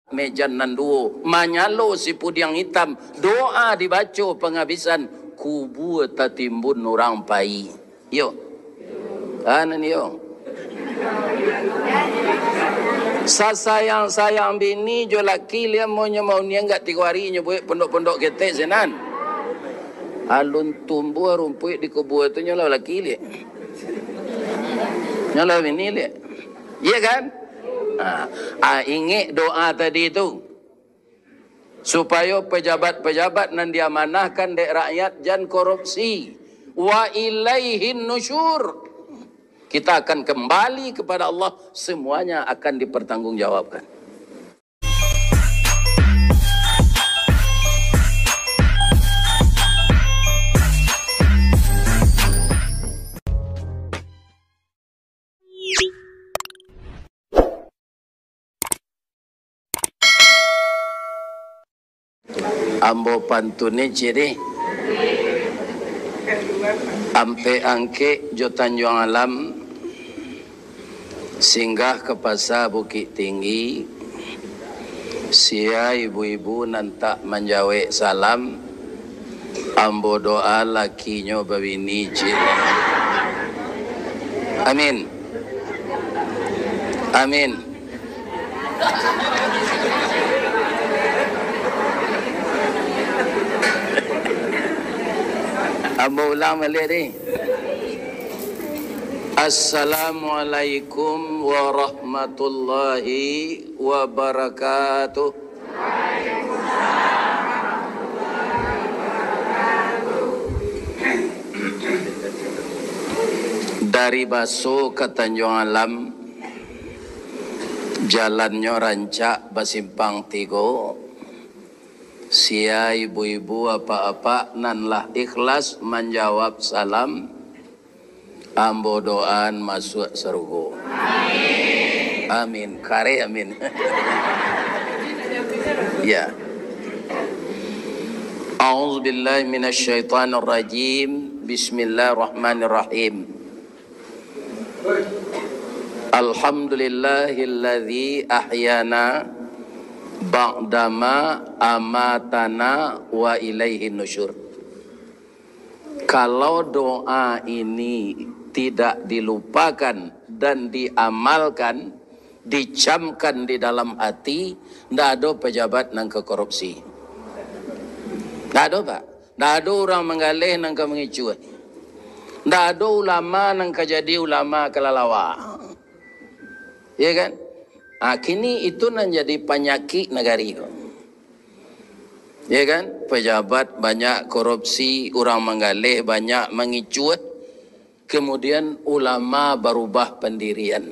mejan nanduo manyalo si pudiang hitam doa dibaca penghabisan kubur tatimbun orang pai yo anan yo sayang bini jo laki dia mau nia enggak 3 hari nya buat pondok-pondok ketek senan alun tumbuh rumput di kubur tu nyala laki dia nyala bini dia iya kan. Ingat doa tadi itu supaya pejabat-pejabat nan diamanahkan dek rakyat jangan korupsi. Wa ilaihin nusyur. Kita akan kembali kepada Allah, semuanya akan dipertanggungjawabkan. Ambo pantune ciri ampe angke jo Tanjung Alam singgah ke pasar Bukit Tinggi sia ibu-ibu nantak menjawab salam ambo doa lakinya babini ciri amin amin. Ambo ulang balik ni. Assalamualaikum warahmatullahi wabarakatuh. Dari Baso ke Tanjung Alam, jalannya rancak basimpang 3. Sia ibu-ibu apa-apa nanlah ikhlas menjawab salam ambo doan masuk surga amin amin kare amin ya a'udzubillahi minasyaitonirrajim bismillahirrahmanirrahim alhamdulillahilladzi ahyana ba'dama amatana wa ilaihin nusyur. Kalau doa ini tidak dilupakan dan diamalkan, dicamkan di dalam hati, tidak ada pejabat nang ke korupsi. Tidak ada pak. Tidak ada orang menggalih nang ke mengicu. Tidak ada ulama nang ke jadi ulama kelalawa. Ya kan? Kini itu menjadi penyakit negari. Ya kan? Pejabat banyak korupsi, orang menggalih banyak mengicut. Kemudian ulama berubah pendirian.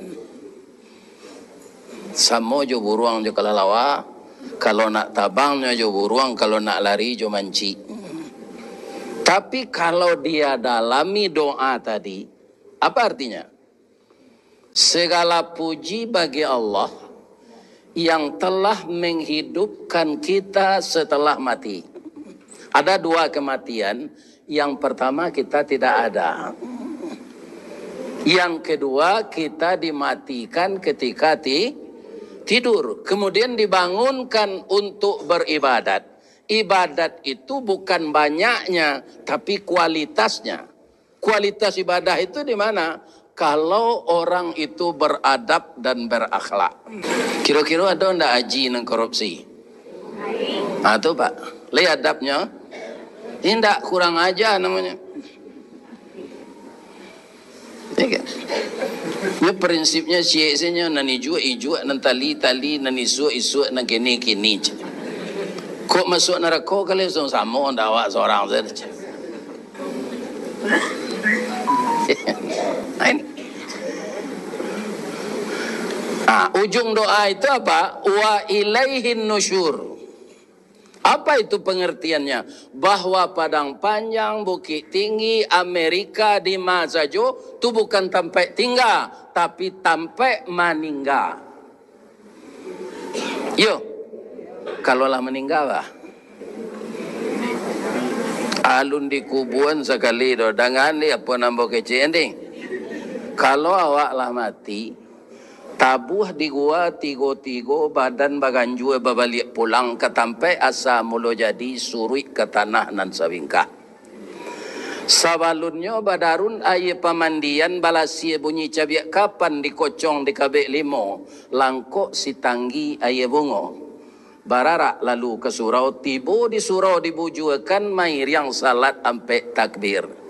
Sama jo buruang jo kalalawa, kalau nak tabangnya jo buruang, kalau nak lari jo manci. Tapi kalau dia dalami doa tadi, apa artinya? Segala puji bagi Allah yang telah menghidupkan kita setelah mati. Ada 2 kematian. Yang pertama kita tidak ada. Yang kedua kita dimatikan ketika tidur. Kemudian dibangunkan untuk beribadat. Ibadat itu bukan banyaknya, tapi kualitasnya. Kualitas ibadah itu di mana? Kalau orang itu beradab dan berakhlak. Kira-kira ada ndak haji nang korupsi? Itu pak. Lihat adabnya. Ini ndak kurang aja namanya. Ya kan? Ini prinsipnya siasanya nani jua nantali nani isu nang kini. Kok masuk neraka kali sama ndak awak seorang saja. Ujung doa itu apa? Wa ilaihin nusyur. Apa itu pengertiannya? Bahwa Padang Panjang, Bukit Tinggi, Amerika, di Mazajo itu bukan sampai tinggal, tapi sampai meninggal. Yo, kalaulah meninggal lah. Alun di kubuan sekali do, dengan dia apa nambah kecil ending. Kalau awak lah mati, Tabuh di gua tigo-tigo badan baganjue babalik pulang ke tampai asa mulo jadi surui ke tanah nan sabingkah. Sabalunnya badarun aye pamandian balasie bunyi cabiak kapan dikocong di kabek limo langkok si tanggi aye bungo. Bararak lalu ke surau tibo di surau dibujuakan mair yang salat ampe takbir.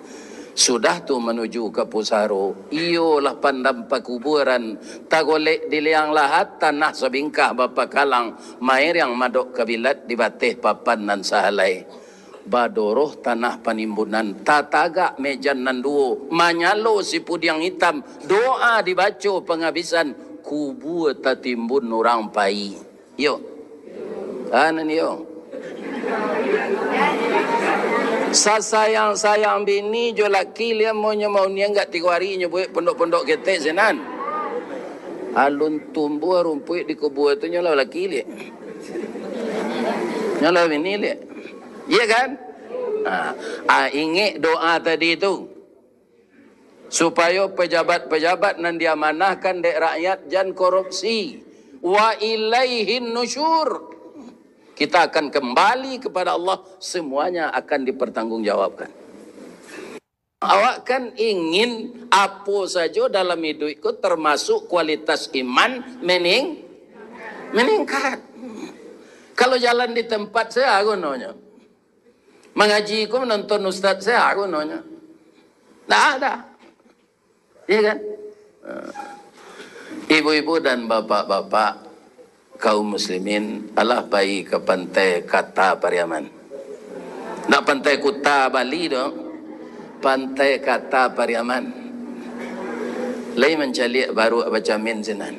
Sudah tu menuju ke pusaro, iyolah pandam pakuburan, tagolek di liang lahat tanah sebingkah bapa kalang, mair yang madok kabilat di batih papan nan sahalai. Badoroh tanah panimbunan, tatagak mejan nan duo, manyalo si pudiang hitam, doa dibaca penghabisan, kubu tatimbun orang pai. Yo, anan yo. Sayang bini jo laki dia maunya enggak 3 hari nyebut pondok-pondok ketek senan. Alun tumbuh rumput di kubur tu nyolah laki dia. Nyolah bini dia. Iya kan? Ingat doa tadi tu. Supaya pejabat-pejabat nan diamanahkan dek rakyat jangan korupsi. Wa ilaihin nusyur. Kita akan kembali kepada Allah, semuanya akan dipertanggungjawabkan. Awak kan ingin apa saja dalam hidupku termasuk kualitas iman meningkat. Kalau jalan di tempat saya gunanya. Mengaji ku menonton ustaz saya gunanya. Tak ada. Iya kan? Ibu-ibu dan bapak-bapak kaum muslimin, alah pai ke pantai Kata Pariaman. Nak pantai Kuta Bali dong. Pantai Kata Pariaman. Lai mencalik baru baca min sinan.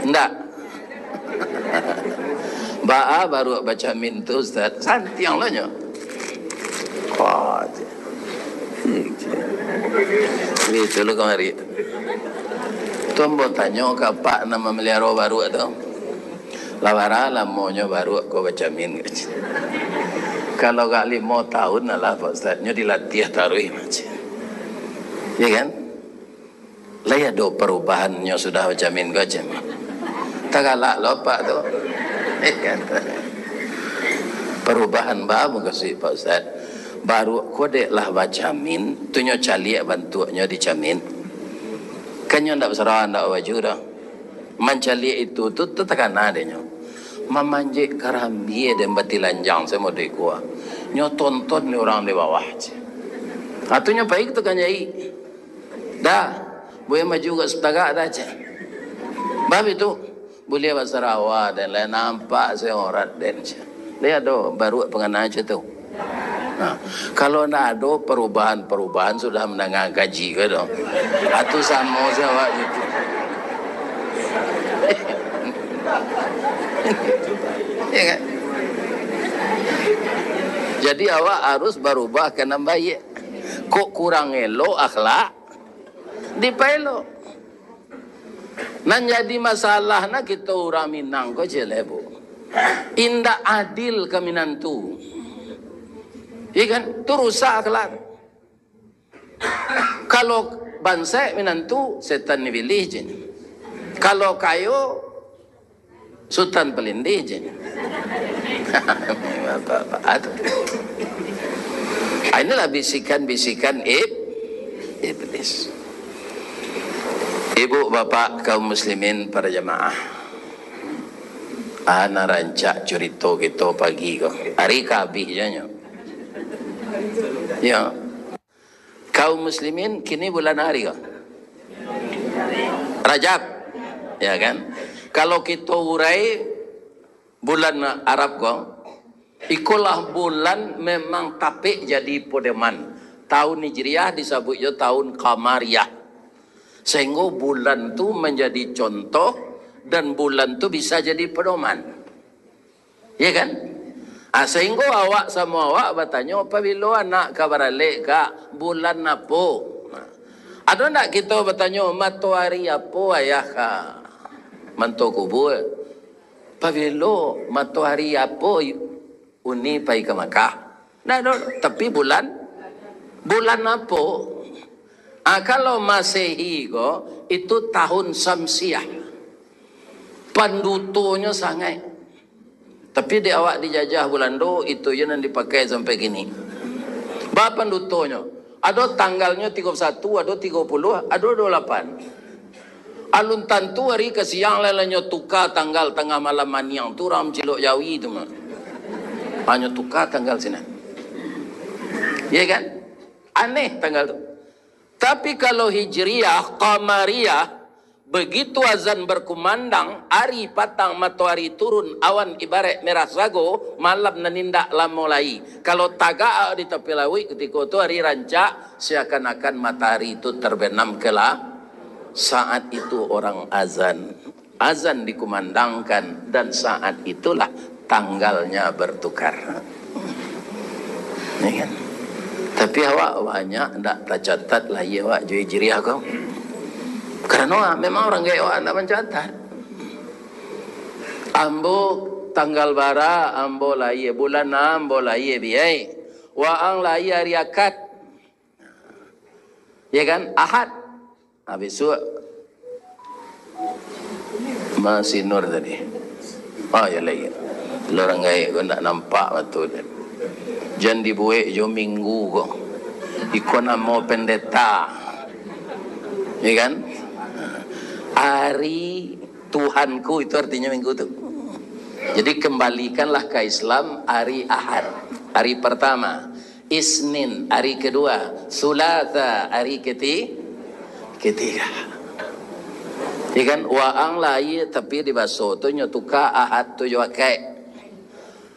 Ndak. Ba'a baru baca min tu ustaz. Santiang lah nyo. Itu lu kemari. Tuan mau tanya kapak nama melihara baru tu. Lawara lamonyo baru aku baca min. Kalau gak 5 tahun lah Pak Ustaznya dilatih taruh macam. Ya kan? Lah ada perubahannya sudah baca min kau macam. Tak galak lo Pak tu. Ya kan? Perubahan baru kasih Pak Ustaz. Baru kodek lah baca min. Tunyo caliak bantuannya dicamin. Kanyo ndak besar ndak baju dah. Mencali itu tu tekan adanya. Memanjik karambi dan batilanjang saya mau dekua. Nyo tonton ni orang di bawah je. Atunya baik tu kan nyai. Dah, boleh maju ke setagak dah je. Bab itu boleh bahasa rawa dan lain nampak saya orang dan je. Dia ada baru pengenal je tu. Nah, kalau nak ada perubahan sudah menanggung gaji ke dong. Atau sama jawab itu. Ya kan? Jadi awak harus berubah kena baik. Kok kurang elok akhlak dipelo. Nan jadi masalah nak kita orang Minang ko jelebo. Indak adil kaminan tu. Ya kan? Itu rusak akhlak. Kalau bangsa menantu setan ni pilih je. Kalau kayo sultan pelindih je. Inilah bisikan-bisikan iblis. Ibu bapak kaum muslimin para jemaah. Ana rancak cerita kita pagi ko. Hari kabih je nyo. Ya. Kaum muslimin kini bulan hari kah? Rajab. Ya kan? Kalau kita urai bulan Arab kah? Ikulah bulan memang tapik jadi podeman. Tahun Hijriah disebutnya tahun Qamariyah. Sehingga bulan tu menjadi contoh dan bulan tu bisa jadi pedoman. Ya kan? Sehingga awak sama awak bertanya apabila anak kabaralik kak bulan apa? Ada nak kita bertanya matahari apa ayah kak? Mantu kubur. Apabila matahari apa uni pai ke Makkah? Nah, tapi bulan apa? Kalau Masehi itu tahun Samsiah. Pandutonya sangat. Tapi di awak dijajah bulan do itu yang dipakai sampai gini. Bapak pandutonya. Ada tanggalnya 31, ada 30, ada 28. Alun tantu hari ke siang lelanya tukar tanggal tengah malam maniang tu ram cilok jawi itu mah. Hanya tukar tanggal sini. Ya kan? Aneh tanggal tu. Tapi kalau Hijriyah, Qamariyah, begitu azan berkumandang, hari patang matahari turun, awan ibarat merah sago, malam nanindak lamulai. Kalau tagak di tepi lawi ketika itu hari rancak, seakan-akan matahari itu terbenam kelah. Saat itu orang azan. Azan dikumandangkan dan saat itulah tanggalnya bertukar. Ini kan? Tapi awak banyak tak tercatat lah ya awak jual Hijriyah kau. Karena memang orang gaya awak tak mencatat. Ambo tanggal bara, ambo lahir bulan ambo lahir biai. Waang lahir hari akad. Ya kan? Ahad. Habis itu masih nur tadi. Oh ya lagi. Orang gaya kau tak nampak betul. Jangan dibuat jo minggu kok. Ikon amo pendeta. Ya kan? Hari Tuhanku itu artinya minggu itu. Jadi kembalikanlah ke Islam hari Ahad. Hari pertama. Isnin hari kedua. Sulasa hari ketiga. Ya kan? Waang lahir tapi di baso tu nyotuka Ahad tu jua kai.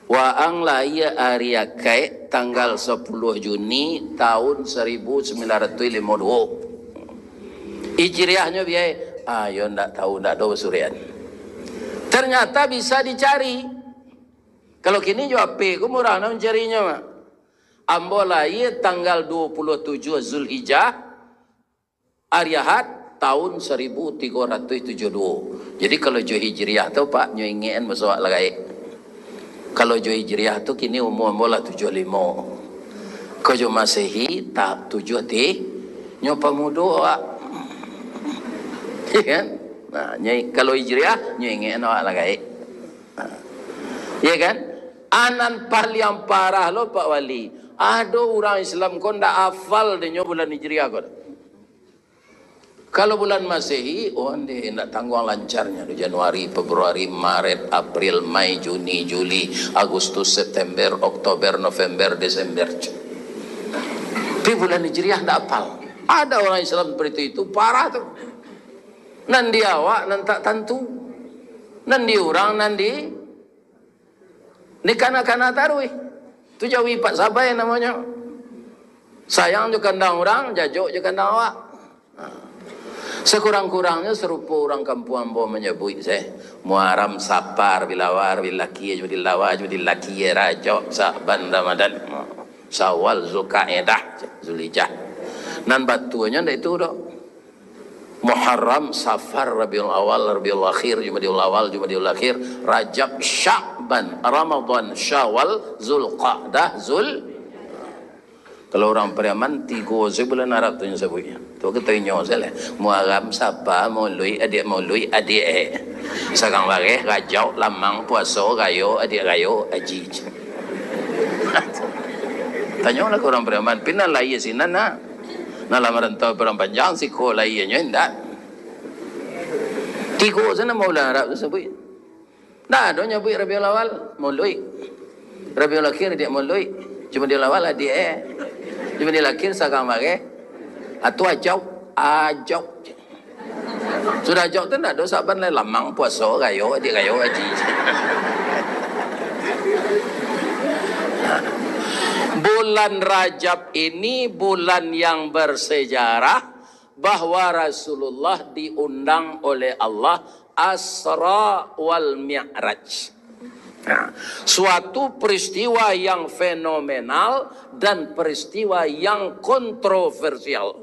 Waang lahir hari akai tanggal 10 Juni tahun 1952. Hijriahnya biaya. Ayo ndak tahu ndak ada surian. Ternyata bisa dicari. Kalau kini jawab P, aku murah nak mencarinya mah. Ambo lahir tanggal 27 Zulhijjah hari Ahad tahun 1372. Jadi kalau jo Hijriah tu Pak nyo ingin masuk lagi. Kalau jo Hijriah tu kini umur bola 75. Kalau jo Masehi tak 7 nyo pemuda awak. Ya kan? Nah, kalau Hijriah nyo ingin awak lagi. Ya kan? Anan paling parah lo Pak Wali. Ada orang Islam kau ndak hafal dengan bulan Hijriah kau. Kalau bulan Masehi, oh dia ndak tanggung lancarnya di Januari, Februari, Maret, April, Mei, Juni, Juli, Agustus, September, Oktober, November, Desember. Tapi bulan Hijriah ndak hafal. Ada orang Islam seperti itu parah tuh. Nandi awak nanti tentu. Nandi orang nandi. Ni kanak-kanak tarui. Tu jawi Pak Sabai namanya. Sayang juga kandang orang, jajuk juga kandang awak. Sekurang-kurangnya serupa orang kampung Ambo menyebut saya. Muharram, Sapar, Bilawar, Bilaki, jadi lawa, jadi laki Rajab, Sa'ban, Ramadan, Syawal, Zulqa'dah, Zulhijjah. Nan batuannya ndak itu dok. Muharram, Safar, Rabiul Awal, Rabiul Akhir, Jumadil Awal, Jumadil Akhir, Rajab, Sya'ban, Ramadan, Syawal, Zulqa'dah, Kalau orang Periaman 3 bulan Arab tu yang sebutnya. Tu kita nyo salah. Muharram, Safar, Maulid, adik Sarang bareh, Rajab, Lamang, Puasa, Rayo, adik Rayo, Haji. Tanya lah ke orang Periaman, pina lahir sini nak. Nah lamaran tahu perang panjang si ko lainnya enggak. 3 sana Maulana Arab tu sebut. Dah ada nyebut Rabiul Awal Maulid. Rabiul Akhir dia Maulid. Cuma dia awal dia Cuma dia akhir sarang mare. Atu ajau. Sudah ajau tu nak do saban lai lamang puasa rayo dia rayo haji. Bulan Rajab ini bulan yang bersejarah bahwa Rasulullah diundang oleh Allah Asra wal Mi'raj. Nah, suatu peristiwa yang fenomenal dan peristiwa yang kontroversial.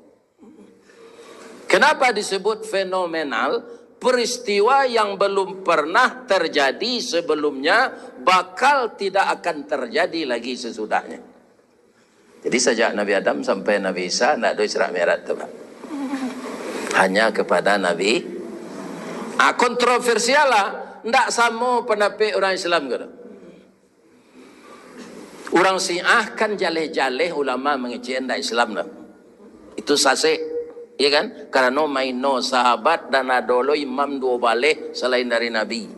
Kenapa disebut fenomenal? Peristiwa yang belum pernah terjadi sebelumnya bakal tidak akan terjadi lagi sesudahnya. Jadi sejak Nabi Adam sampai Nabi Isa tidak ada Isra Mi'raj tu Pak. hanya kepada Nabi. Kontroversial lah, ndak sama pendapat orang Islam ke? Orang Syiah kan jaleh-jaleh ulama mengecek ndak Islam dah. Itu sasek, ya kan? Karena maino sahabat dan adolo imam dua balik selain dari Nabi.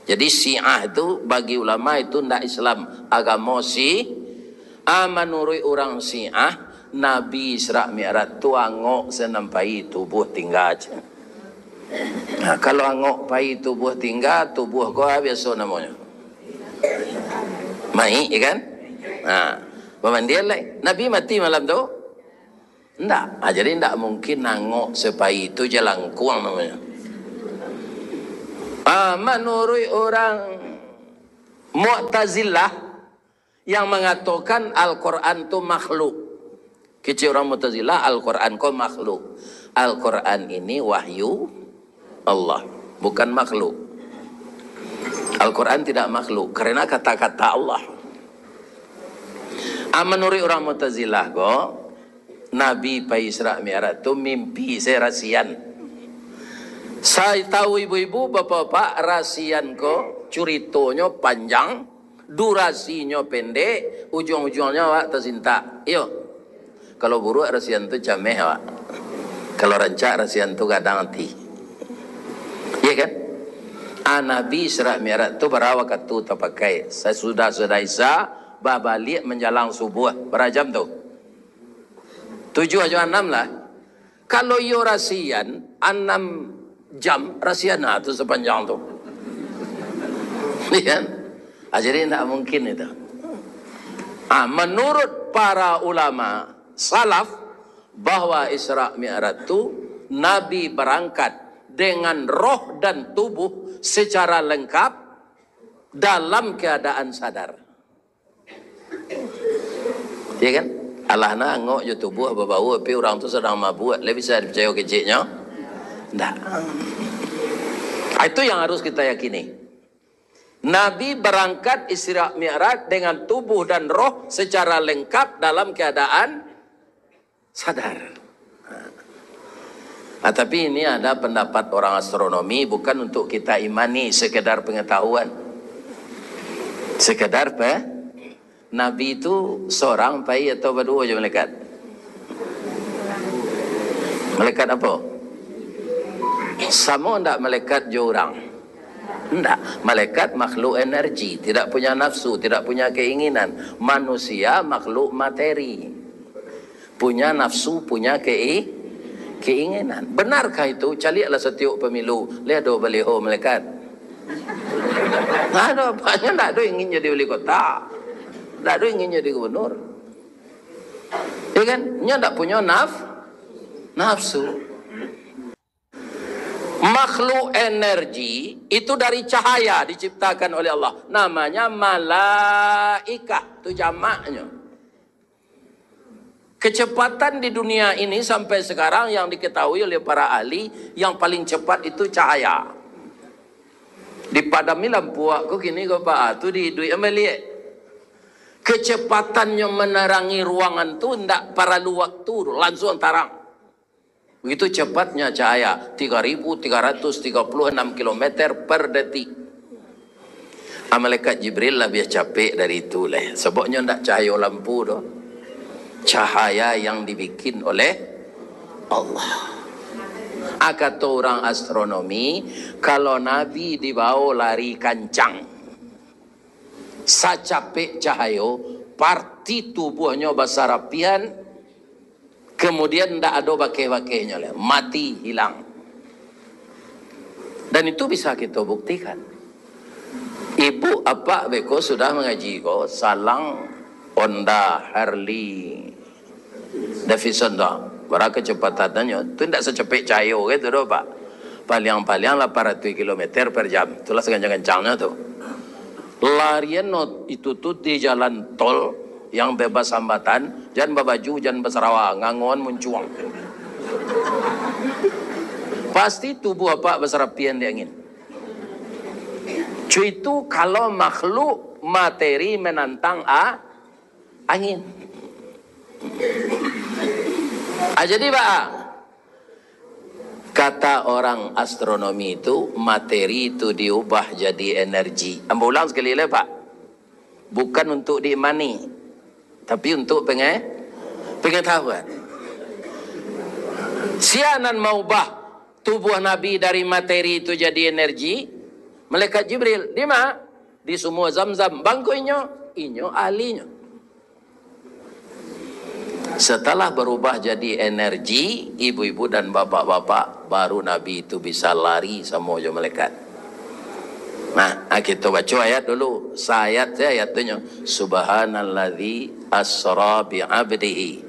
Jadi Syiah itu bagi ulama itu ndak Islam, agama menurut orang Syiah Nabi Isra Mi'raj tu angok senampai tubuh tinggal aja. Nah, kalau angok pai tubuh tinggal, tubuh kau biasa namanya mai, ya kan? Nah, pemandian lah. Nabi mati malam tu? Enggak. Jadi enggak mungkin angok sepai itu jalan kuang namanya. Menurut orang Mu'tazilah yang mengatakan Al-Quran itu makhluk. Kecil orang Mu'tazilah, Al-Quran itu makhluk. Al-Quran ini wahyu Allah, bukan makhluk. Al-Quran tidak makhluk karena kata-kata Allah. Menurut orang Mu'tazilah Nabi pai Isra Mi'raj itu mimpi serasian. Saya tahu ibu-ibu, bapak-bapak, rasian ceritanya panjang, durasinya pendek, ujung-ujungnya wak tersinta. Yo, kalau buruk rasian itu cameh wak. Kalau rancak rasian itu kadang hati. Ya kan? Nabi Isra Mi'raj itu berawak itu terpakai. Saya sudah Isya, balik menjelang subuh. Berapa jam tu? 7 atau 6 lah. Kalau yo rasian 6 jam, rasian itu sepanjang tu. Ya kan? Jadi tidak mungkin itu. Menurut para ulama salaf bahwa Isra Mi'raj itu Nabi berangkat dengan roh dan tubuh secara lengkap dalam keadaan sadar. Ya kan? Allah na ngok je tubuh berbau tapi orang tu sedang mabuk, lebih bisa dipercaya keciknya? Tak. Itu yang harus kita yakini. Nabi berangkat Isra Mi'raj dengan tubuh dan roh secara lengkap dalam keadaan sadar. Tapi ini ada pendapat orang astronomi, bukan untuk kita imani, sekedar pengetahuan. Sekedar Nabi itu seorang pai atau berdua je malaikat? Malaikat apa? Sama enggak malaikat je orang? Enggak. Malaikat makhluk energi, tidak punya nafsu, tidak punya keinginan. Manusia makhluk materi, punya nafsu, punya keinginan. Benarkah itu? Carilah setiap pemilu, lihat do baliho malaikat. Nggak ada apanya, nggak ada ingin jadi wali kota, nggak ada ingin jadi gubernur. Ya kan? Nya nggak punya nafsu. Makhluk energi itu dari cahaya diciptakan oleh Allah. Namanya malaikah, itu jamaknya. Kecepatan di dunia ini sampai sekarang yang diketahui oleh para ahli, yang paling cepat itu cahaya. Dipadami lampu aku kini kau pak tu di duit ameliak. Kecepatannya menerangi ruangan tu ndak perlu waktu, langsung tarang. Begitu cepatnya cahaya, 3.336 km per detik. Malaikat Jibril lebih capek dari itu lah. Sebabnya ndak cahaya lampu doh. Cahaya yang dibikin oleh Allah. Kata orang astronomi, kalau Nabi dibawa lari kancang, secapek cahaya, parti tubuhnya besar rapian, kemudian tidak ada bakeh-bakehnya, mati, hilang. Dan itu bisa kita buktikan. Ibu apa beko sudah mengaji ko, Salang, Honda, Harley, Davidson dah. Berapa kecepatannya? Itu tidak secepat cahaya gitu doh pak. Paling-paling 800 km per jam. Itulah sekencang-kencangnya tuh. Larian itu tuh di jalan tol yang bebas hambatan. Jangan babaju, jangan bersarawa, ngangon muncuang. Pasti tubuh apa besarapian di angin. Cuy itu kalau makhluk materi menantang angin. Jadi pak, Kata orang astronomi itu, materi itu diubah jadi energi. Ambo ulang sekali lagi Pak. Bukan untuk diimani, tapi untuk pengetahuan. Sianan mau ubah tubuh Nabi dari materi itu jadi energi. Malaikat Jibril, di mana? Di semua Zam-Zam. Bangku inyo ahlinya. Setelah berubah jadi energi, ibu-ibu dan bapak-bapak, baru Nabi itu bisa lari sama jo malaikat. Nah, kita baca ayat dulu. Ayat itu Subhanalladzi asra bi 'abdihi.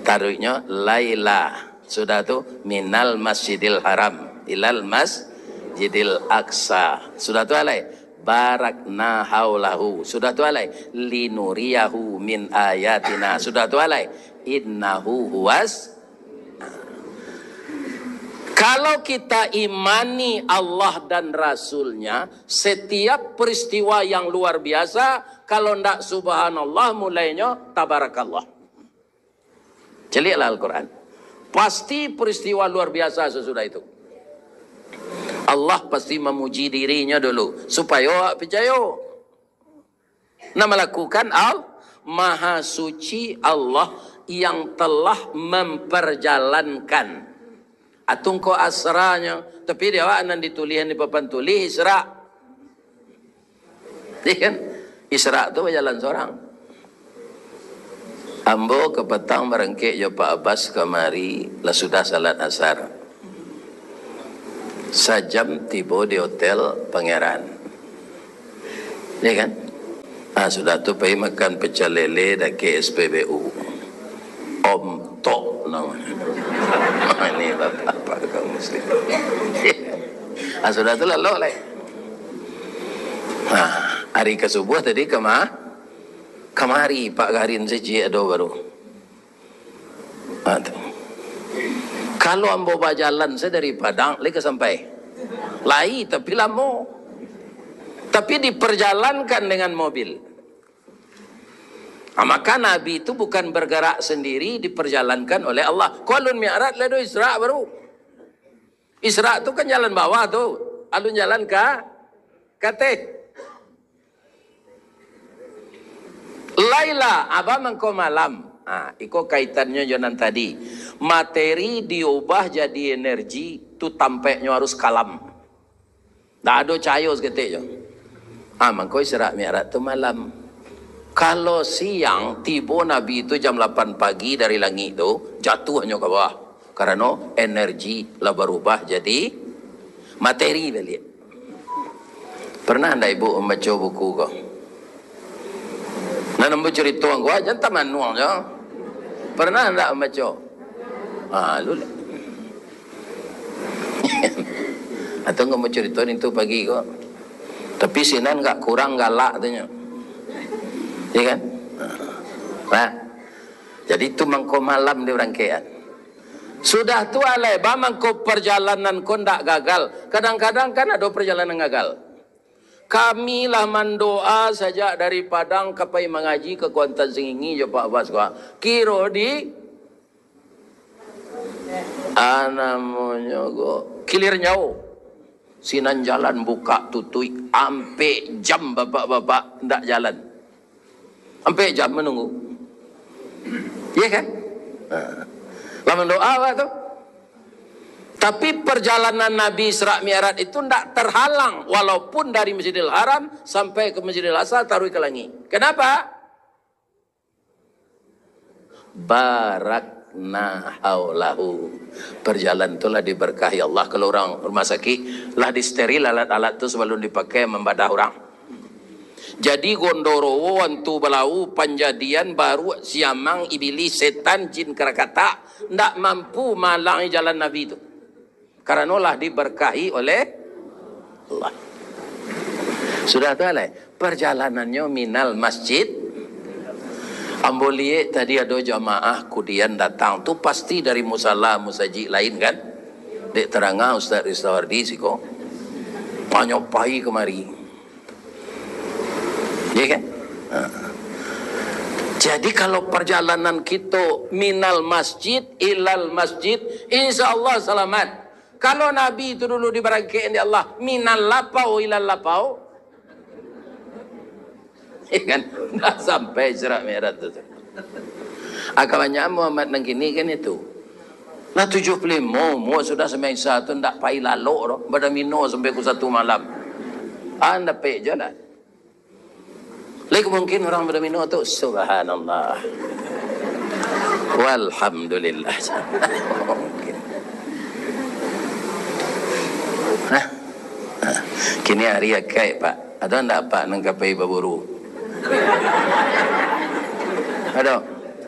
Taruhnya laila. Sudah tu minal masjidil haram ilal masjidil aqsa. Sudah tu alai barakna haulahu. Sudah tu alai linuriyahu min ayatina. Sudah tu alai innahu huwas. Kalau kita imani Allah dan Rasulnya, setiap peristiwa yang luar biasa, kalau ndak subhanallah mulainya tabarakallah. Celiklah Al-Quran. Pasti peristiwa luar biasa sesudah itu. Allah pasti memuji dirinya dulu supaya percaya. Nah, melakukan Maha Suci Allah yang telah memperjalankan. Atung ko asranya, tapi dia nan ditulisan di papan tulis Isra. Iya kan? Isra itu berjalan seorang. Ambo ke petang merengkek jo Pak Abbas kemari, lah sudah salat asar. Sajam tiba di hotel Pangeran. Ya kan? Ah, sudah tu pergi makan pecel lele dan ke SPBU. Om Tok namanya. Ini bapak kaum muslim. Ah, sudah tu lalu lah. Nah, hari ke subuh tadi kemari Pak Garin sejak ada baru. Kalau ambo berjalan saya dari Padang lagi sampai lai tapi lama. Tapi diperjalankan dengan mobil. Maka Nabi itu bukan bergerak sendiri, diperjalankan oleh Allah. Alun Mi'raj lalu Isra baru. Isra itu kan jalan bawah tuh. Alun jalan ke Kateh. Laila, apa mengko malam. Iko kaitannya jonan tadi. Materi diubah jadi energi, tu tampaknya harus kalam. Tak ada cahaya seketik je. Mengko Isra Mi'raj tu malam. Kalau siang, tiba Nabi itu jam 8 pagi dari langit itu, jatuhnya ke bawah. Karena energi lah berubah jadi materi balik. Pernah anda ibu membaca buku kau? Nah, nombor cerita aku aja tak manualnya. Pernah anda membaca? Lu lah. Atau nggak mau cerita itu pagi kok. Tapi sinan nggak kurang galak tanya. Ya kan? Nah, jadi itu mangko malam di rangkaian. Sudah tu alai, mangko perjalanan kau ndak gagal. Kadang-kadang kan ada perjalanan gagal. Kami lah mendoa saja dari Padang kapai mengaji ke Kuantan Singingi jo Pak Abbas gua. Kiro di anamonyo go kilir nyau. Sinan jalan buka tutui ampe jam bapak-bapak ndak jalan. Sampai jam menunggu. Iya kan? Lama doa apa tuh? Tapi perjalanan Nabi Isra Mi'raj itu tidak terhalang. Walaupun dari Masjidil Haram sampai ke Masjidil Aqsa taruh ke langit. Kenapa? Barakna haulahu. Perjalanan itulah diberkahi Allah. Kalau orang rumah sakit, lah disteril alat-alat itu sebelum dipakai membadah orang. Jadi Gondorowo wantu belau panjadian baru siamang iblis setan jin Krakata ndak mampu malangi jalan Nabi itu. Karena lah diberkahi oleh Allah. Sudah tahu lah perjalanannya minal masjid. Ambolie tadi ada jamaah kudian datang tu pasti dari musala musaji lain kan. Dek terangah Ustaz Rizwardi siko. Banyak pai kemari. Ya kan? Jadi kalau perjalanan kita minal masjid ilal masjid, insya Allah selamat. Kalau Nabi itu dulu diberangkatin di Allah, minal lapau ilal lapau, ya kan? Nggak sampai Isra Mi'raj itu. Akabannya Muhammad nang kini kan itu. Nah 75 mu sudah sampai satu ndak pai lalu roh, pada mino sampai ku satu malam. Anda pe jalan. Lagi mungkin orang pada mino tu subhanallah. Walhamdulillah. Mungkin. Kini hari akai Pak. Ada ndak Pak nang kapai baburu? Ada.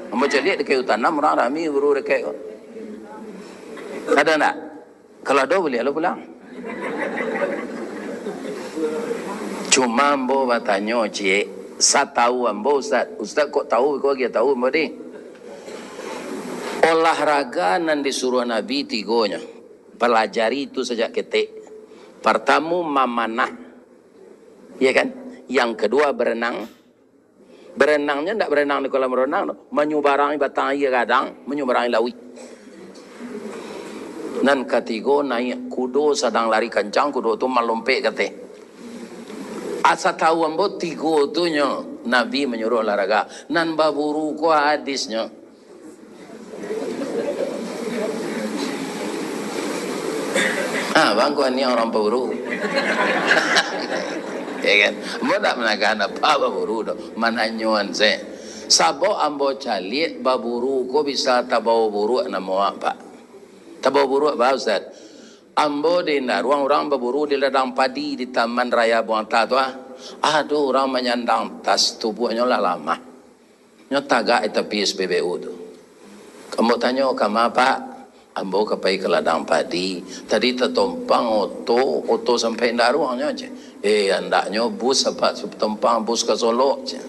Ambo cari dekat tanam orang rami buru dekat. Ada ndak? Kalau ada boleh lo pulang. Cuma ambo bertanya cik, saya tahu ambo Ustaz kok tahu kok dia tahu ambo ni. Olahraga nan disuruh Nabi tigonya. Pelajari itu sejak ketik. Pertama memanah. Ya kan? Yang kedua berenang. Berenangnya tidak berenang di kolam renang. Menyubarangi batang air kadang. Menyubarangi lawi. Dan ketiga naik kudo sedang lari kencang. Kudo itu melompat ketik. Asa tahu ambo tiga tu nya. Nabi menyuruh olahraga. Nan baburu ko hadisnya. Bangkuan ni orang paburu. Ya kan? Ambo tak menakan apa baburu do. Mananyuan saya. Sabo ambo calik baburu ko bisa tabau buru nama apa? Tabau buru apa Ustaz? Ambo di ruang orang baburu di ladang padi di Taman Raya Buangta tu aduh orang menyandang tas tubuhnya lah lama. Nyo tagak tepi SPBU tu. Kamu tanya kamu apa? Ambo kapai ke ladang padi. Tadi tertumpang oto sampai ndak ruangnya aja. Andaknya bus apa tertumpang bus ke Solo aja.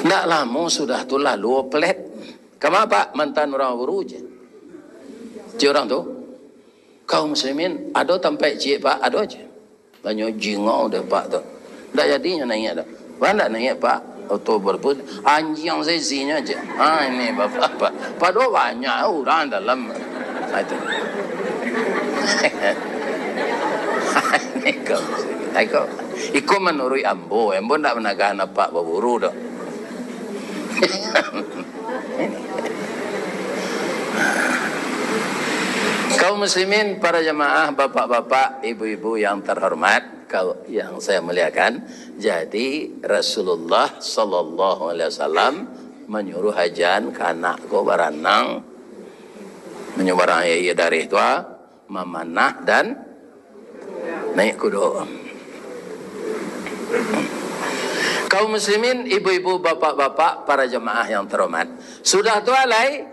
Ndak lama sudah tu lalu pelet. Kamu apa? Mantan orang buru je. Cik orang tu. Kaum muslimin ada tempat cik Pak ada aja. Banyak jingau dah Pak tu. Ndak jadinya naik dah. Mana naik Pak? Atau berput anjing sesinya aja. Ini bapak. Padahal banyak orang dalam itu. Ikut menurut ambo ndak menagan apa baburu dah. Kaum muslimin, para jemaah, bapak-bapak, ibu-ibu yang terhormat, yang saya muliakan. Jadi Rasulullah sallallahu alaihi wasallam menyuruh hajan ke anak ko berenang, menyumbang air dari itu, memanah dan naik kuda. Kaum muslimin, ibu-ibu, bapak-bapak, para jemaah yang terhormat, sudah tu alai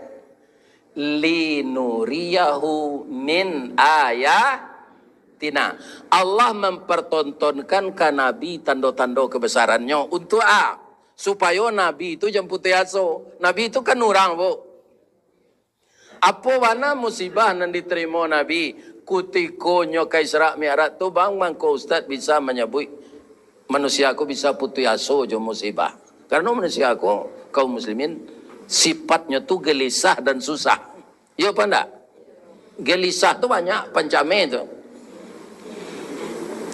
linuriyahu min ayatina. Allah mempertontonkan ke Nabi tanda-tanda kebesarannya untuk supaya Nabi itu jemput yaso. Nabi itu kan orang bu. Apa mana musibah yang diterima Nabi kutikonyo ke Isra Mi'raj tu bang mangko Ustaz bisa menyebut manusia aku bisa putus yaso jo musibah. Karena manusia aku kaum muslimin sifatnya tuh gelisah dan susah. Ya apa enggak? Gelisah tuh banyak pencame itu.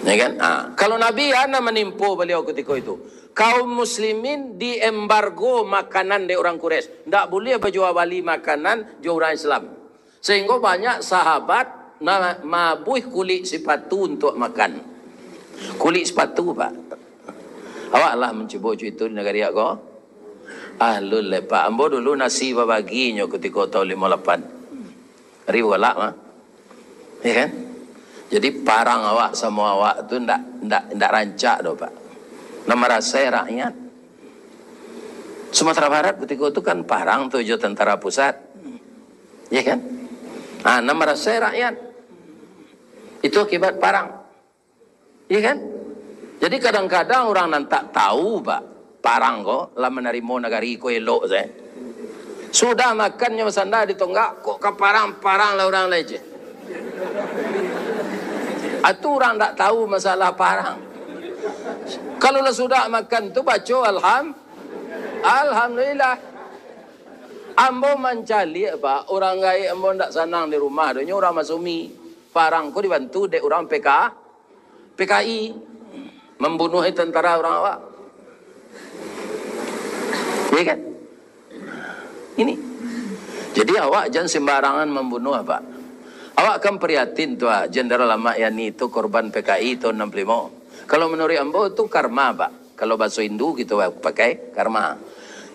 Ya kan? Kalau Nabi ana menimpa beliau ketika itu. Kaum muslimin diembargo makanan dari orang Quraisy. Enggak boleh berjual beli makanan di orang Islam. Sehingga banyak sahabat mabuh kulit sepatu untuk makan. Kulit sepatu Pak. Awak lah mencuba itu di negara aku. Ahlul lepak. Ambo dulu nasi baginya ketika tahun 58. Ribu galak mah. Ya kan? Jadi parang awak sama awak tu ndak rancak dah Pak. Nama rasa rakyat. Sumatera Barat ketika itu kan parang tujuh tentara pusat. Ya kan? Nama rasa rakyat. Itu akibat parang. Ya kan? Jadi kadang-kadang orang nan tak tahu Pak. Parang kok, lah menerima negari ko elok saya. Sudah makannya masanda di tonggak, kok ke parang lah orang lain je. Itu orang tak tahu masalah parang. Kalau lah sudah makan tu baca alhamdulillah. Ambo mencari apa? Orang gaya ambo ndak senang di rumah. Donya orang masumi. Parangku dibantu dek orang PKI. Membunuh tentara orang awak. Iya kan? Ini. Jadi awak jangan sembarangan membunuh apa? Awak kan prihatin tuh Jenderal Ahmad Yani itu korban PKI tahun 65. Kalau menurut ambo itu karma Pak. Kalau bahasa Hindu gitu pakai karma.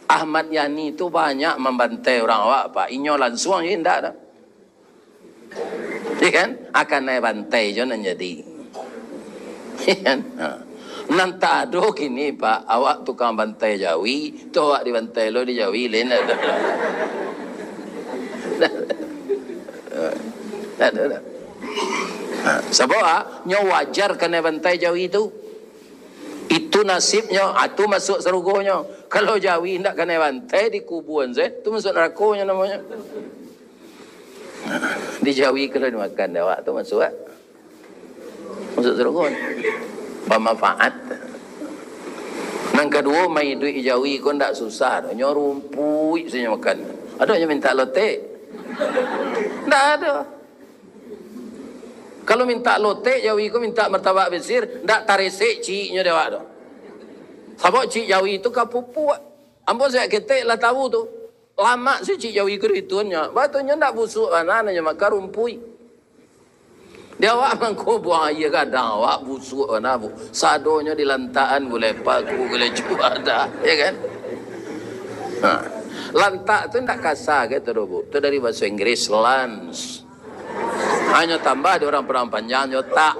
Ahmad Yani itu banyak membantai orang awak Pak. Inyo langsung ya enggak ada. Iya kan? Akan naik bantai jangan jadi. Iya kan? Nanti ada kini Pak, awak tukang bantai Jawi, tu awak dibantai lo di Jawi lain ada. Ada. Sebab nyo wajar kena bantai Jawi itu. Itu nasibnya, itu masuk serugonya. Kalau Jawi tidak kena bantai di kubuan saya, itu masuk nerakonya namanya. Di Jawi kalau dimakan awak tu masuk masuk serugonya. Bermanfaat. Yang kedua, mai duit Jawi kau tak susah. Nyo rumpui saja makan. Ada yang minta lotek. Tak ada. Kalau minta lotek Jawi kau minta martabak besir, tak taresek ciknya dewa tu. Sebab cik Jawi itu kapupu. Ambo saya ketek lah tahu tu. Lama si cik Jawi kau ituannya. Batunya tak busuk mana nanya makan rumpui. Dia awak mangko buang air kadang awak busuk mana bu. Sadonya di lantaan boleh paku boleh cuak dah, ya kan? Lantak tu tak kasar gitu bu. Tu dari bahasa Inggris lance. Hanya tambah di orang perang panjang tak.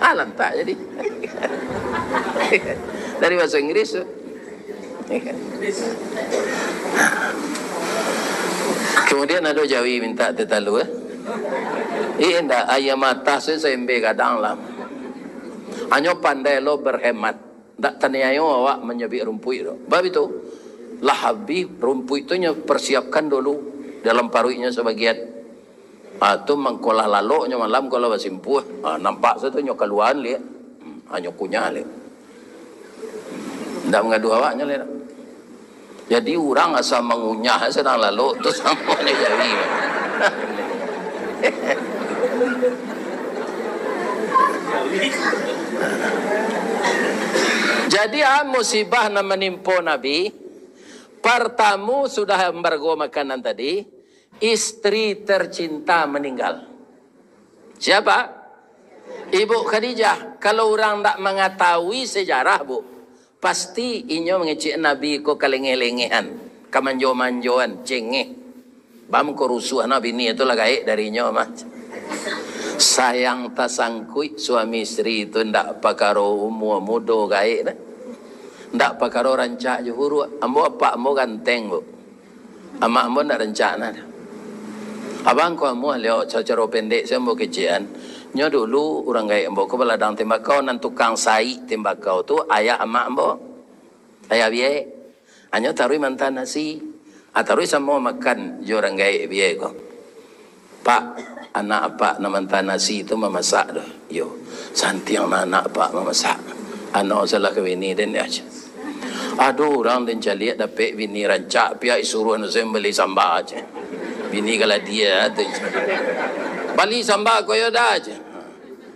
Lantak jadi. Dari bahasa Inggris tu. Ya kan? Kemudian ada Jawi minta tetalu Indah ayam mata saya embe kadang lah. Hanya pandai lo berhemat. Tak taniayo awak menyebik rumpui lo. Bab itu lah habis rumpui itu persiapkan dulu dalam paruinya sebagian. Tu mengkolah laloknya malam kalau bersimpuh. Nampak satu nyo keluhan lihat. Hanya kunyah lihat. Tak mengadu awaknya lihat. Jadi orang asal mengunyah sedang lalok tu sama ni Jawi. Jadi musibah yang menimpa Nabi. Pertama sudah embargo makanan tadi. Istri tercinta meninggal. Siapa? Ibu Khadijah. Kalau orang tak mengetahui sejarah bu, pasti inyo mengecek Nabi ko kalenge-lengehan, kamanjo-manjoan, cengeh. Bam ko rusuh Nabi ni itulah gaik dari inyo mah. Sayang tasangkui suami istri itu ndak pakaro umur mudo gaik dah. Ndak pakaro rancak juhuru. Ambo apa ambo ganteng bu. Ama ambo ndak rancak nah. Abang ko ambo leo cara pendek saya ambo kecian. Nyo dulu orang gaik ambo ko beladang tembakau nan tukang sai tembakau tu ayah ama ambo. Ayah biye. Anyo tarui mantan nasi. Tarui sama makan orang gaik biye ko. Pak, anak apa nama mantan nasi itu memasak dah. Yo, santiang anak pak memasak. Anak salah ke bini dan aja. Aduh, orang dan caliat dapat bini rancak pihak suruh anak saya beli sambal aja. Bini kalau dia tu. Beli sambal koyo dah aja.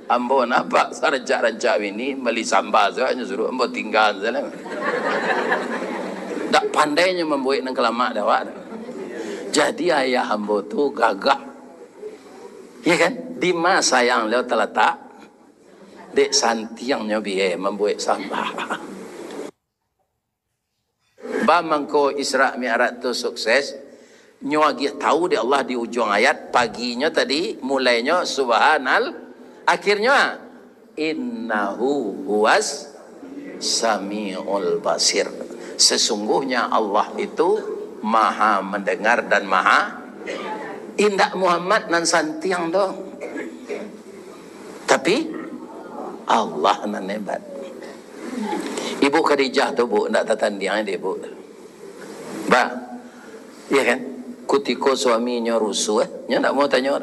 Ambo nampak rancak bini beli sambal saya suruh ambo tinggal sana. Tak pandainya membuat nang kelamak dawak. Jadi ayah ambo tu gagah. Ya kan? Di masa yang leo terletak dek santiangnya biye membuat sambal. Bamangko Isra Mi'raj tu sukses. Nyo lagi tahu di Allah di ujung ayat paginya tadi mulainya subhanal, akhirnya innahu huwas samiul basir. Sesungguhnya Allah itu maha mendengar dan maha indak Muhammad nan santiang dong. Tapi Allah nan hebat. Ibu Khadijah tu bu ndak tatandiang dia bu. Ba. Ya kan? Kutiko suaminya rusuh, nya ndak mau tanya.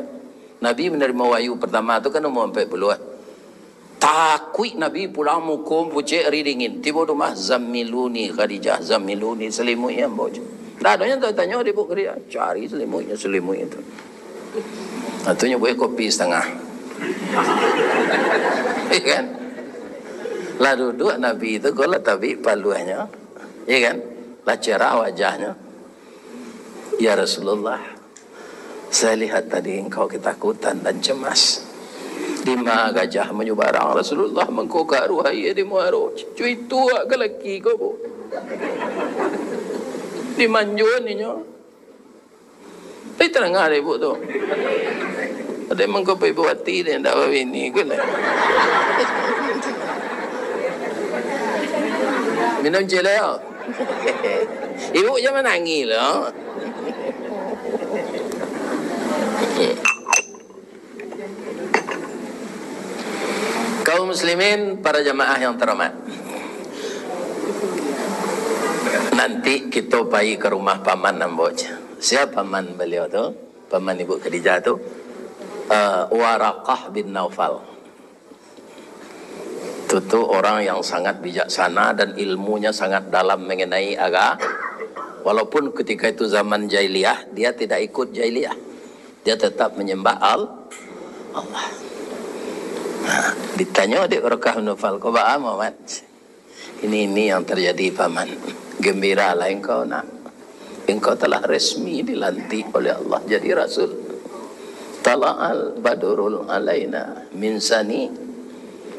Nabi menerima wahyu pertama tu kan umur 40. Takut Nabi pulang mukum pucek ridingin. Tiba rumah zammiluni Khadijah, zammiluni selimut yang baju. Tak adanya tak tanya dia buat kerja, cari selimut itu. Atunya boleh kopi setengah. Kan? Lah duduk Nabi itu kalau tabi paluannya, kan? Lah cerah wajahnya. Ya Rasulullah, saya lihat tadi engkau ketakutan dan cemas. Lima gajah menyubarang Rasulullah mengkokak ruhaya di muaro. Cuy tua ke laki kau bu. Di manjun ni nyo. Tapi terengah dia bu tu. Ada mengkopai buati dia tak apa ini ke lah. Minum jelek. Ibu jangan nangis lah. Kaum muslimin, para jamaah yang terhormat. Nanti kita pergi ke rumah paman Namboj. Siapa paman beliau tu? Paman Ibu Khadijah tu? Waraqah bin Naufal. Itu orang yang sangat bijaksana dan ilmunya sangat dalam mengenai agama. Walaupun ketika itu zaman jahiliyah, dia tidak ikut jahiliyah. Dia tetap menyembah Allah. Nah, ditanya adik Waraqah bin Naufal, kau ba'a Muhammad? Ini yang terjadi paman. Gembiralah engkau nak. Engkau telah resmi dilantik oleh Allah jadi Rasul. Tala'al badurul alaina min sani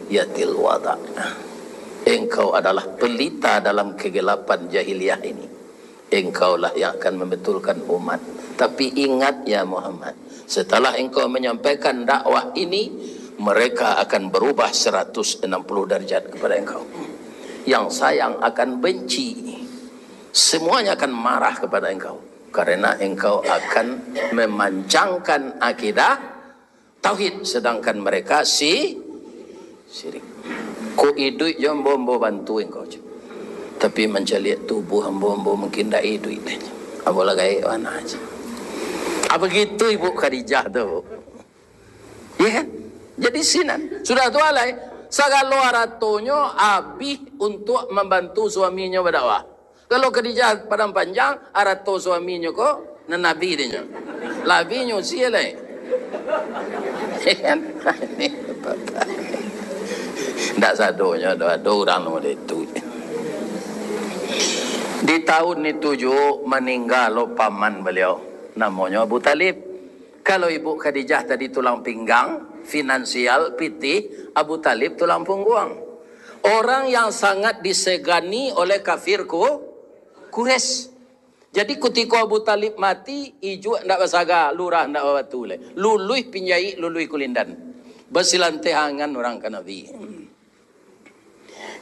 yatil wada. Engkau adalah pelita dalam kegelapan jahiliyah ini. Engkaulah yang akan membetulkan umat. Tapi ingat ya Muhammad, setelah engkau menyampaikan dakwah ini, mereka akan berubah 160 derajat kepada engkau. Yang sayang akan benci. Semuanya akan marah kepada engkau. Karena engkau akan memancangkan akidah tauhid. Sedangkan mereka syirik. Ku idui jombo bantu engkau. Tapi menceliak tubuh hamba-hamba mungkin tak idui. Apa lagi mana aja. Apa gitu Ibu Khadijah tu? Ya kan? Jadi sinan. Sudah tu alai. Segala aratonyo habis untuk membantu suaminya berdakwah. Kalau Khadijah padang panjang, arato suaminya kok nabi dia. Labinya siapa? Kan? Ini apa? Tak sadonya ada orang nomor itu. Di tahun itu meninggal paman beliau, namanya Abu Talib. Kalau Ibu Khadijah tadi tulang pinggang, finansial, pitih, Abu Talib tulang punggung. Orang yang sangat disegani oleh kafir Quraisy. Jadi ketika Abu Talib mati, ijuk ndak basaga, lurah ndak batu le. Lului pinjai, lului kulindan. Bersilantehangan orang ke Nabi.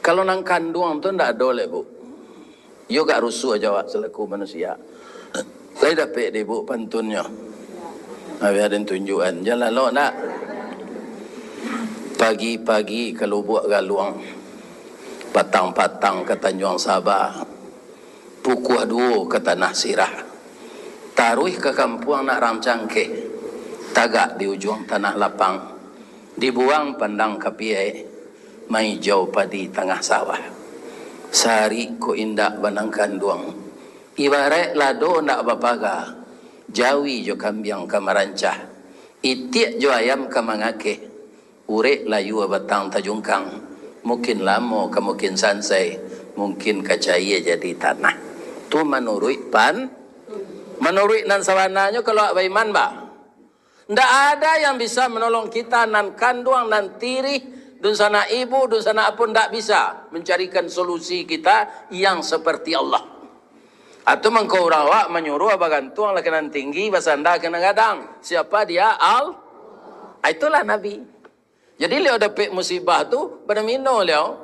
Kalau nang kandung tu ndak ada le, Bu. Yo gak rusuh jawab selaku manusia. Saya dapat deh Bu pantunnya. Habis ada tunjukan. Jalan lo nak. Pagi-pagi kalau buat galuang. Patang-patang ke Tanjung Sabah. Pukul 2 ke Tanah Sirah. Taruh ke kampung nak ramcangke. Tagak di ujung tanah lapang. Dibuang pandang kapiai. Mai jauh padi tengah sawah. Sehari ko indak banang kanduang. Ibarat lado ndak bapaga. Jawi jo kambiang kamarancah. Itiak jo ayam kamangake. Urek layu batang tajungkang. Mungkin lamo ke mungkin sansai. Mungkin kacaya jadi tanah. Tu menurut menurut nan sawananya kalau baiman ba. Ndak ada yang bisa menolong kita nan kanduang nan tirih. Dun sana ibu, dun sana pun tak bisa mencarikan solusi kita yang seperti Allah. Atau mengkau rawak menyuruh bagantuang lakanan tinggi basanda kena gadang. Siapa dia? Itulah Nabi. Jadi beliau dapat musibah tu pada mino beliau.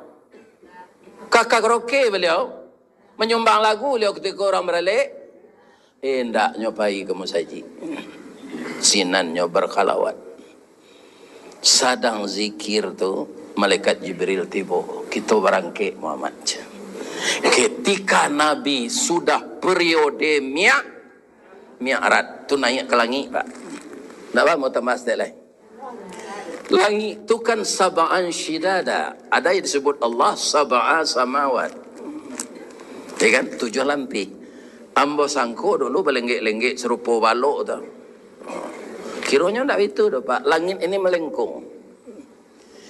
Kakak roke beliau menyumbang lagu beliau ketika orang beralik. Hendak nyopai ke masjid. Sinannya berkhalawat. Sadang zikir tu malaikat Jibril tiba. Kita berangkit Muhammad. Ketika Nabi sudah periode mi'raj tu naik ke langit Pak. Tak apa mau tambah sedikit lain. Langit tu kan sab'an syidada. Ada yang disebut Allah sab'a samawat. Ya kan? 7 lampih. Ambo sangko dulu belenggek-lenggek serupa balok tu. Kiranya tak itu dah Pak. Langit ini melengkung.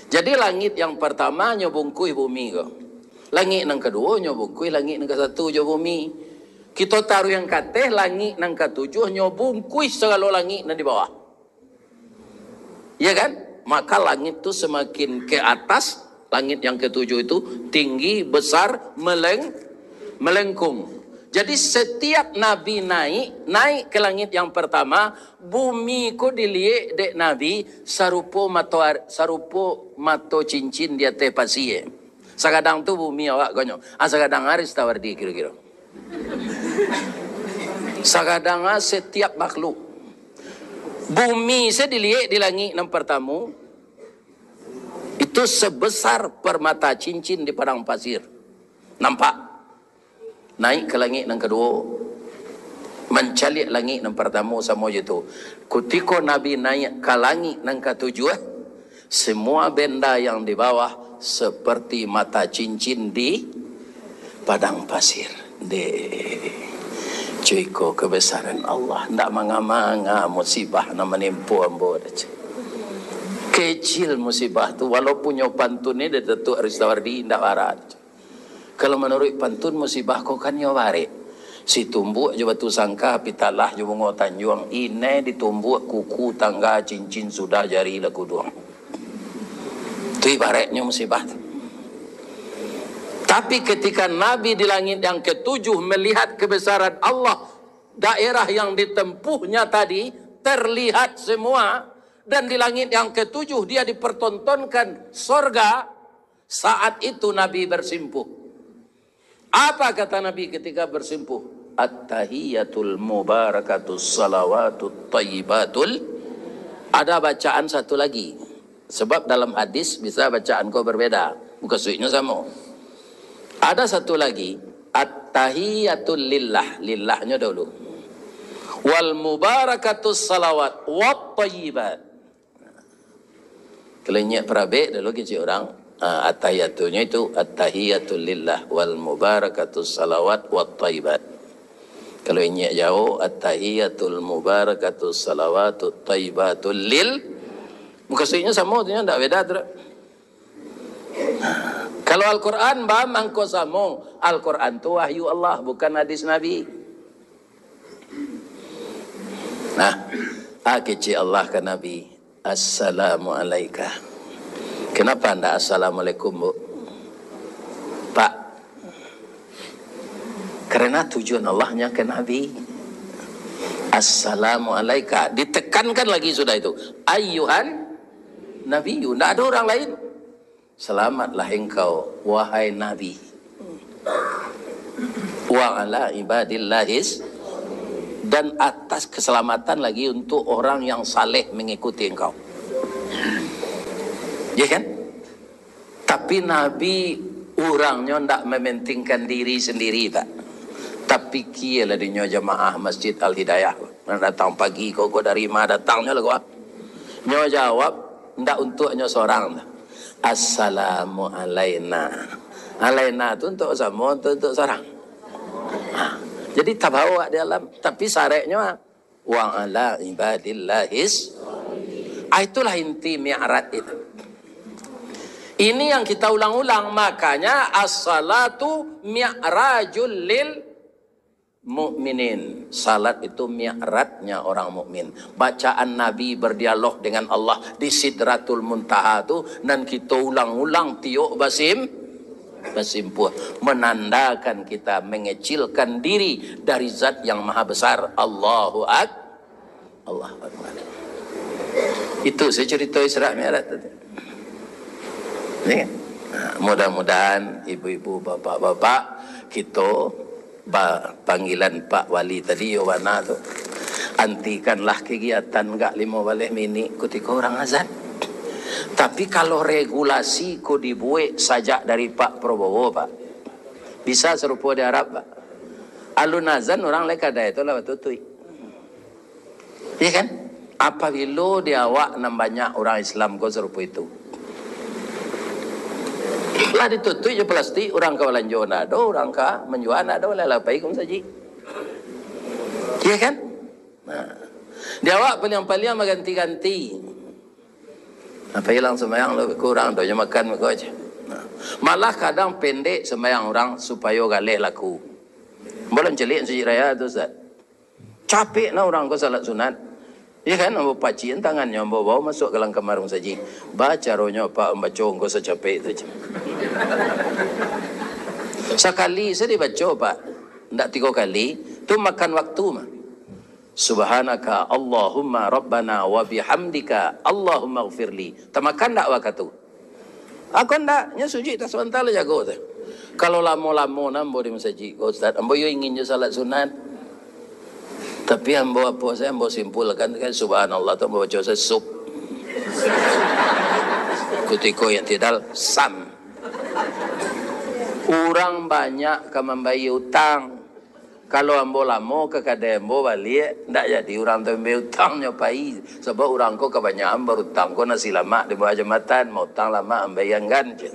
Jadi langit yang pertama nyobungkui bumi ke. Langit yang kedua nyobungkui langit yang ke-1 jo bumi. Kita taruh yang kateh langit yang ke-7 nyobungkui segala langit yang di bawah. Ya kan? Maka langit itu semakin ke atas, langit yang ke-7 itu tinggi, besar, melengkung. Jadi setiap Nabi naik ke langit yang pertama, bumi ko dilihat dek Nabi sarupo mato cincin dia teh pasie. Sakadang tu bumi awak konyo. Sakadang haris tawardi kira-kira. Sakadang setiap makhluk. Bumi saya dilihat di langit yang pertama itu sebesar permata cincin di padang pasir. Nampak? Naik ke langit yang kedua, mencalik langit yang pertama sama je tu. Ketika Nabi naik ke langit yang ke-7, semua benda yang di bawah seperti mata cincin di padang pasir. Cuiko kebesaran Allah. Tidak manga-manga musibah nak menimpu ambo. Kecil musibah tu, walaupun nyo pantun ni dia Datuk Aristawardi tidak warat. Kalau menurut pantun musibah kau kan nyawari. Si tumbuk je batu sangka pitalah je bunga tanjuang. Ini ditumbuk kuku tangga cincin sudah jari laku doang. Itu ibaratnya musibah. Tapi ketika Nabi di langit yang ke-7 melihat kebesaran Allah, daerah yang ditempuhnya tadi terlihat semua. Dan di langit yang ke-7 dia dipertontonkan sorga. Saat itu Nabi bersimpuh. Apa kata Nabi ketika bersimpuh? At-tahiyatul mubarakatus salawatut tayyibatul. Ada bacaan satu lagi. Sebab dalam hadis bisa bacaan kau berbeda. Muka suiknya sama. Ada satu lagi. At-tahiyatul lillah. Lillahnya dulu. Wal mubarakatus salawat. Wat tayyibat. Kelenyak perabek dulu kecil orang. At-tahiyatunya itu at-tahiyatul lillah wal mubarakatus salawat wat tayyibat. Kalau ini jauh at-tahiyatul mubarakatus salawatut tayyibatul lil. Muka suinya sama tu tak beda tu. Kalau Al-Quran mangko sama. Al-Quran tu wahyu Allah bukan hadis Nabi. Nah, kecil Allah ke Nabi. Assalamualaikum. Kenapa anda assalamualaikum bu? Pak, karena tujuan Allahnya ke Nabi. Assalamualaikum. Ditekankan lagi sudah itu. Ayyuhan Nabi. Tidak ada orang lain. Selamatlah engkau wahai Nabi. Wa ala ibadillahis. Dan atas keselamatan lagi untuk orang yang saleh mengikuti engkau. Ya kan? Tapi Nabi orangnya tidak mementingkan diri sendiri tak. Tapi kialah dinyo jamaah Masjid Al-Hidayah. Datang pagi kau dari mana datangnya lah kau. Nyo jawab tidak untuk nyo seorang. Assalamu alaina. Alaina itu untuk sama untuk seorang. Jadi tak bawa di alam. Tapi syaratnya wa ala ibadillahis. Itulah inti mi'raj itu. Ini yang kita ulang-ulang. Makanya as-salatu mi'rajul lil mu'minin. Salat itu mi'rajnya orang mukmin. Bacaan Nabi berdialog dengan Allah di Sidratul Muntaha itu. Dan kita ulang-ulang tiuk bersimpuh. Menandakan kita mengecilkan diri dari zat yang maha besar. Allahu Akbar. Itu saya cerita Isra Mi'raj tadi. Mudah-mudahan ibu-ibu, bapak-bapak, kita panggilan Pak Wali tadi Yowana tu, antikanlah kegiatan enggak 5 balik mini ketika orang azan. Tapi kalau regulasi ko dibuat sajak dari Pak Prabowo Pak, bisa serupa di Arab Pak. Alun azan orang leka dah itu lah tutui. Ya kan? Apabila dia awak banyak orang Islam ko serupa itu. Lah ditutup je plastik orang kawalan jona ada orang ka menjual ada lah lapai kum saji. Iya kan? Nah, dia awak paling ganti-ganti. Apa hilang sembahyang lebih kurang, doanya makan kau aja. Nah, malah kadang pendek sembahyang orang supaya galeh laku. Boleh celik sujud raya tu Ustaz. Capek na orang kau salat sunat. Ya kan, ambo pacian tangannya, ambo bawa masuk ke dalam kamar saji. Baca rohnya Pak, baca kau secapek tu. Sekali saya dibaca Pak, tidak 3 kali, tu makan waktu mah. Subhanaka Allahumma Rabbana wa bihamdika Allahumma gfirli. Tak makan tak waktu. Aku ndak, nya sujud tak sebentar jago tu. Kalau lama-lama nambo di masjid, Ustaz, ambo yo ingin je salat sunat. Tapi ambo apa saya ambo simpulkan kan subhanallah tu ambo baca sesuk. Kutiko yang tidak sam. Orang banyak ke membayar hutang. Kalau ambo lama ke kada ambo balik, ndak jadi orang tu membayar hutang nyopai. Sebab orang ko kebanyakan berhutang ko nasi lama di bawah jambatan, mau hutang lama ambayangkan je.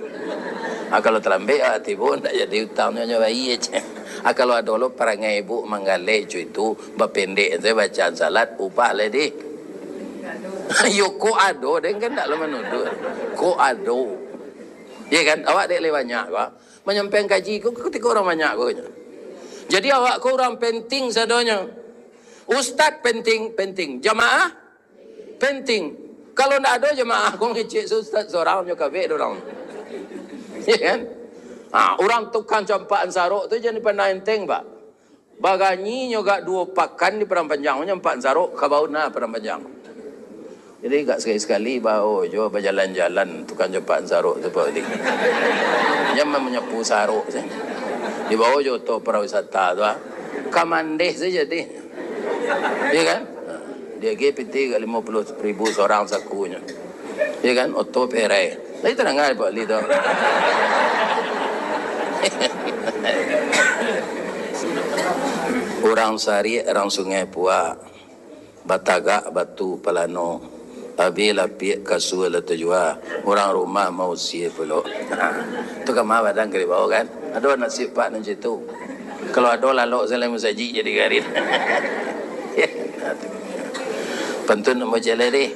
Kalau terlambat hati pun ndak jadi hutangnya nyopai je. Kalau ada lo perangai ibu manggale itu bapendek saya bacaan salat upah le dik. Yo ko ado den kan tak lo menuduh. Ko ado. Ya kan awak dek le banyak ba. Menyampaikan kaji ko ketika orang banyak ko. Jadi awak ko orang penting sadonya. Ustaz penting, jamaah penting. Kalau ndak ada jamaah ko ngecek ustaz seorang nyo kabeh dorang. Ya kan? Orang tukang campaan saruk tu jadi pandai enteng Pak. Baganyi juga 2 pakan di perang panjang, nyampak saruk kabau na perang panjang. Jadi gak sekali-sekali bau jo berjalan-jalan tukang campaan saruk tu Pak. Dia menyapu saruk sih. Di bawah jo to pariwisata tu kamandeh saja deh. Ya kan? Dia GPT 50.000 seorang sakunya. Ya kan? Oto perai. Lagi tenang aja Pak Li tu. Orang sari, orang sungai Pua, Batagak, Batu, Palano, Abila, Piak, Kasua, Letajua, orang rumah mau siap pula. Itu kan mah badan kiri bawah kan? Ada nasib Pak nanti tu. Kalau ada lalu saya lagi saji jadi garin. Pentun nama jalan deh.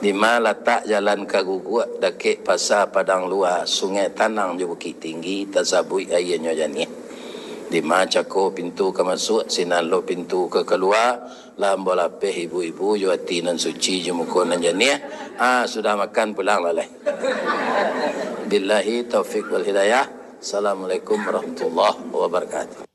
Di mana letak jalan Kaguguk dekik pasar Padang Luar, Sungai Tanang di Bukit Tinggi, tasabui airnya jani. Di mana cako pintu ke masuk, sinalo pintu ke keluar, lambo lapeh ibu-ibu juati nan suci jumukonan jani. Sudah makan pulang lalai. Billahi taufiq wal hidayah. Assalamualaikum warahmatullahi wabarakatuh.